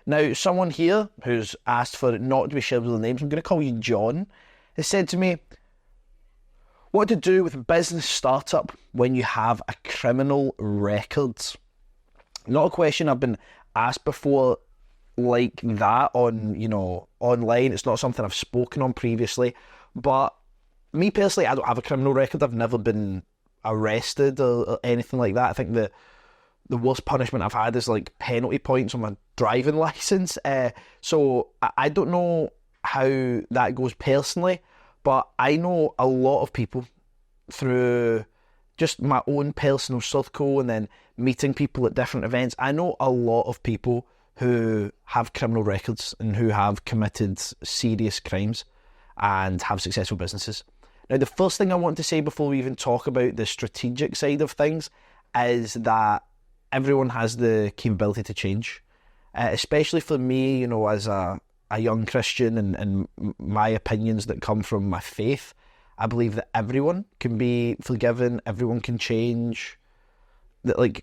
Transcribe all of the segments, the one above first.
Now, someone here who's asked for it not to be shared with their names, I'm going to call you John, has said to me, what to do with business startup when you have a criminal record? Not a question I've been asked before like that on, online. It's not something I've spoken on previously. But me personally, I don't have a criminal record. I've never been arrested or anything like that. I think the worst punishment I've had is like penalty points on my driving license. So I don't know how that goes personally, but I know a lot of people through just my own personal circle and then meeting people at different events. I know a lot of people who have criminal records and who have committed serious crimes and have successful businesses. Now, the first thing I want to say before we even talk about the strategic side of things is that everyone has the capability to change, especially for me, as a young Christian and my opinions that come from my faith. I believe that everyone can be forgiven, everyone can change, that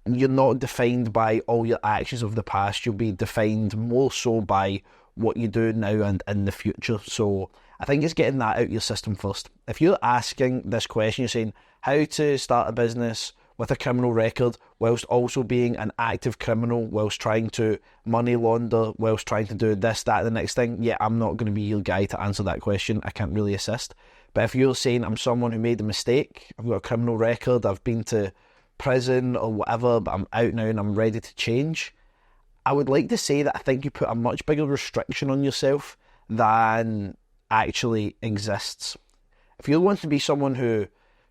you're not defined by all your actions of the past, you'll be defined more so by what you do now and in the future. So I think it's getting that out of your system first. If you're asking this question, you're saying how to start a business with a criminal record whilst also being an active criminal, whilst trying to money launder, whilst trying to do this, that, the next thing, yeah, I'm not going to be your guy to answer that question. I can't really assist. But if you're saying I'm someone who made a mistake, I've got a criminal record, I've been to prison or whatever, but I'm out now and I'm ready to change, I would like to say that I think you put a much bigger restriction on yourself than actually exists. If you want to be someone who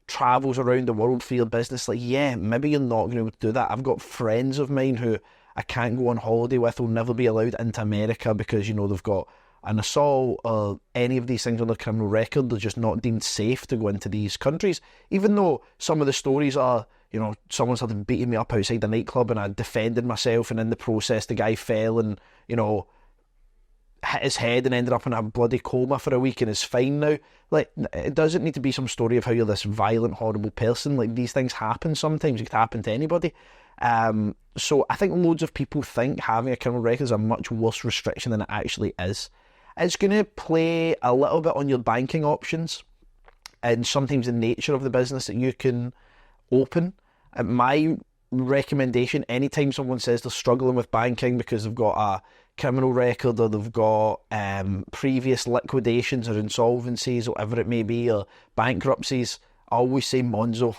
travels around the world for your business, maybe you're not going to be able to do that. I've got friends of mine who I can't go on holiday with, will never be allowed into America because, they've got an assault or any of these things on their criminal record. They're just not deemed safe to go into these countries, even though some of the stories are, someone started beating me up outside a nightclub and I defended myself, and in the process the guy fell and, hit his head and ended up in a bloody coma for a week and is fine now. It doesn't need to be some story of how you're this violent, horrible person. These things happen sometimes. It could happen to anybody. So I think loads of people think having a criminal record is a much worse restriction than it actually is. It's going to play a little bit on your banking options and sometimes the nature of the business that you can open. My recommendation, anytime someone says they're struggling with banking because they've got a criminal record or they've got previous liquidations or insolvencies or whatever it may be, or bankruptcies, I always say Monzo.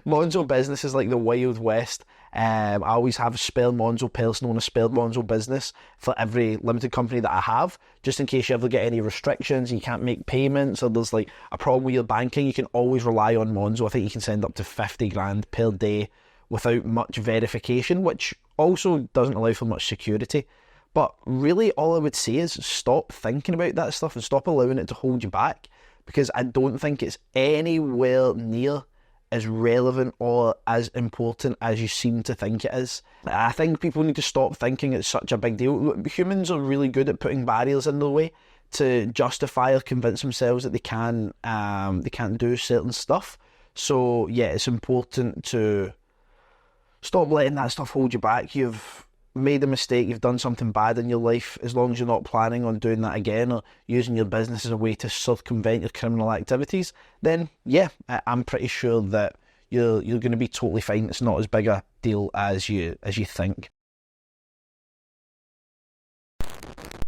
Monzo business is like the Wild West. I always have a spell Monzo personal and a spell Monzo business for every limited company that I have, just in case you ever get any restrictions, you can't make payments, or there's a problem with your banking, you can always rely on Monzo. I think you can send up to 50 grand per day without much verification, which also doesn't allow for much security. But really all I would say is stop thinking about that stuff and stop allowing it to hold you back, because I don't think it's anywhere near as relevant or as important as you seem to think it is. I think people need to stop thinking it's such a big deal. Humans are really good at putting barriers in their way to justify or convince themselves that they can't do certain stuff. So yeah, it's important to stop letting that stuff hold you back. You've made a mistake, you've done something bad in your life. As long as you're not planning on doing that again or using your business as a way to circumvent your criminal activities, then yeah, I'm pretty sure that you're going to be totally fine. It's not as big a deal as you think.